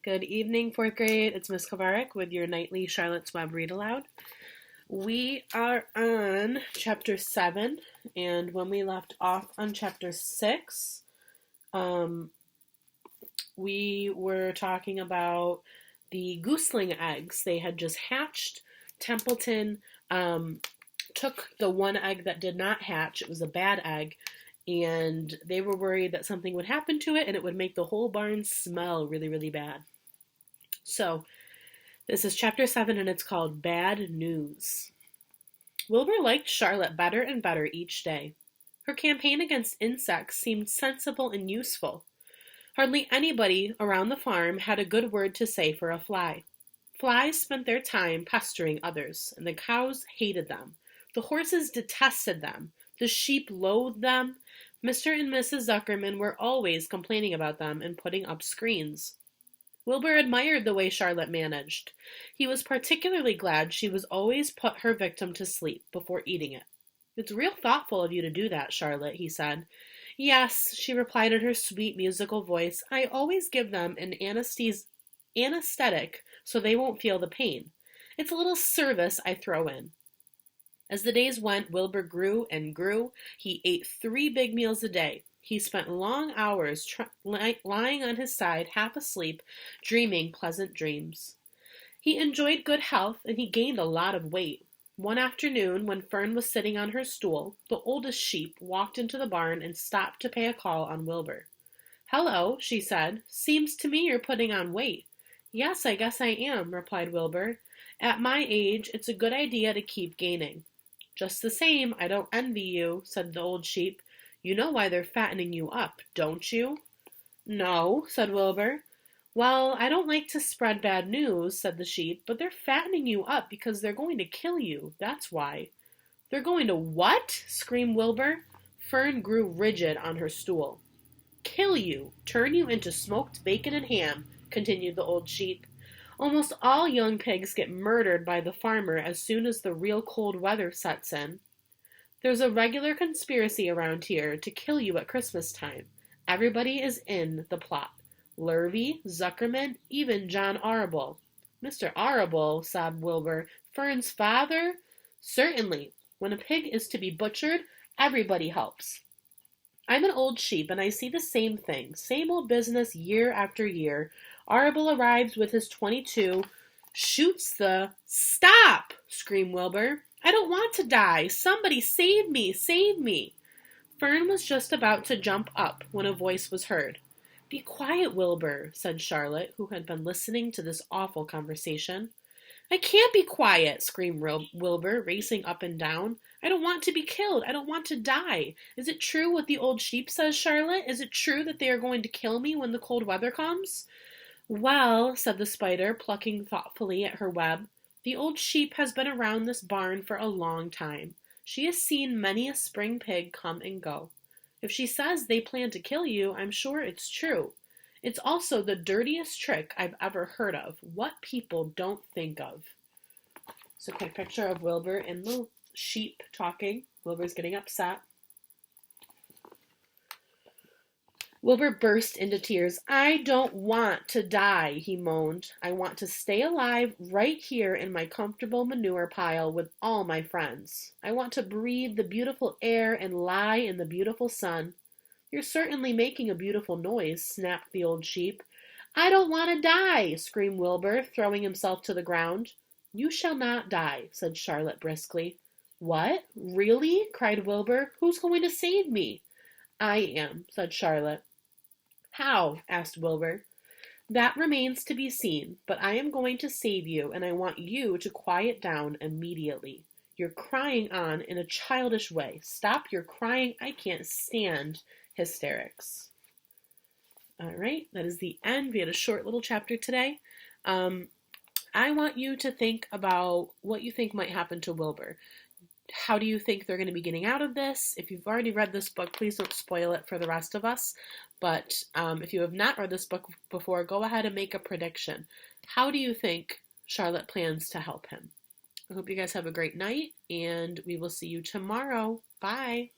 Good evening, fourth grade. It's Miss Kovarik with your nightly Charlotte's Web Read Aloud. We are on chapter 7, and when we left off on chapter 6, we were talking about the gooseling eggs. They had just hatched. Templeton took the one egg that did not hatch. It was a bad egg, and they were worried that something would happen to it and it would make the whole barn smell really, really bad. So, this is chapter 7 and it's called Bad News. Wilbur liked Charlotte better and better each day. Her campaign against insects seemed sensible and useful. Hardly anybody around the farm had a good word to say for a fly. Flies spent their time pestering others, and the cows hated them. The horses detested them. The sheep loathed them. Mr. and Mrs. Zuckerman were always complaining about them and putting up screens. Wilbur admired the way Charlotte managed. He was particularly glad she was always put her victim to sleep before eating it. "It's real thoughtful of you to do that, Charlotte," he said. "Yes," she replied in her sweet musical voice. "I always give them an anesthetic so they won't feel the pain. It's a little service I throw in." As the days went, Wilbur grew and grew. He ate 3 big meals a day. He spent long hours lying on his side, half asleep, dreaming pleasant dreams. He enjoyed good health, and he gained a lot of weight. One afternoon, when Fern was sitting on her stool, the oldest sheep walked into the barn and stopped to pay a call on Wilbur. "Hello," she said. "Seems to me you're putting on weight." "Yes, I guess I am," replied Wilbur. "At my age, it's a good idea to keep gaining." "Just the same, I don't envy you," said the old sheep. "You know why they're fattening you up, don't you?" "No," said Wilbur. "Well, I don't like to spread bad news," said the sheep, "but they're fattening you up because they're going to kill you. That's why." "They're going to what?" screamed Wilbur. Fern grew rigid on her stool. "Kill you, turn you into smoked bacon and ham," continued the old sheep. "Almost all young pigs get murdered by the farmer as soon as the real cold weather sets in. There's a regular conspiracy around here to kill you at Christmas time. Everybody is in the plot. Lurvy, Zuckerman, even John Arable." "Mr. Arable," sobbed Wilbur. "Fern's father?" "Certainly. When a pig is to be butchered, everybody helps. I'm an old sheep, and I see the same thing, same old business year after year. Arable arrives with his 22, shoots the... "Stop!" screamed Wilbur. "I don't want to die. Somebody save me, save me." Fern was just about to jump up when a voice was heard. "Be quiet, Wilbur," said Charlotte, who had been listening to this awful conversation. "I can't be quiet," screamed Wilbur, racing up and down. "I don't want to be killed. I don't want to die. Is it true what the old sheep says, Charlotte? Is it true that they are going to kill me when the cold weather comes?" "Well," said the spider, plucking thoughtfully at her web, "the old sheep has been around this barn for a long time. She has seen many a spring pig come and go. If she says they plan to kill you, I'm sure it's true. It's also the dirtiest trick I've ever heard of. What people don't think of." So, quick picture of Wilbur and the sheep talking. Wilbur's getting upset. Wilbur burst into tears. "I don't want to die," he moaned. "I want to stay alive right here in my comfortable manure pile with all my friends. I want to breathe the beautiful air and lie in the beautiful sun." "You're certainly making a beautiful noise," snapped the old sheep. "I don't want to die," screamed Wilbur, throwing himself to the ground. "You shall not die," said Charlotte briskly. "What? Really?" cried Wilbur. "Who's going to save me?" "I am," said Charlotte. "How?" asked Wilbur. "That remains to be seen, but I am going to save you, and I want you to quiet down immediately. You're crying on in a childish way. Stop your crying. I can't stand hysterics." All right, that is the end. We had a short little chapter today. I want you to think about what you think might happen to Wilbur. How do you think they're going to be getting out of this? If you've already read this book, please don't spoil it for the rest of us. But if you have not read this book before, go ahead and make a prediction. How do you think Charlotte plans to help him? I hope you guys have a great night, and we will see you tomorrow. Bye.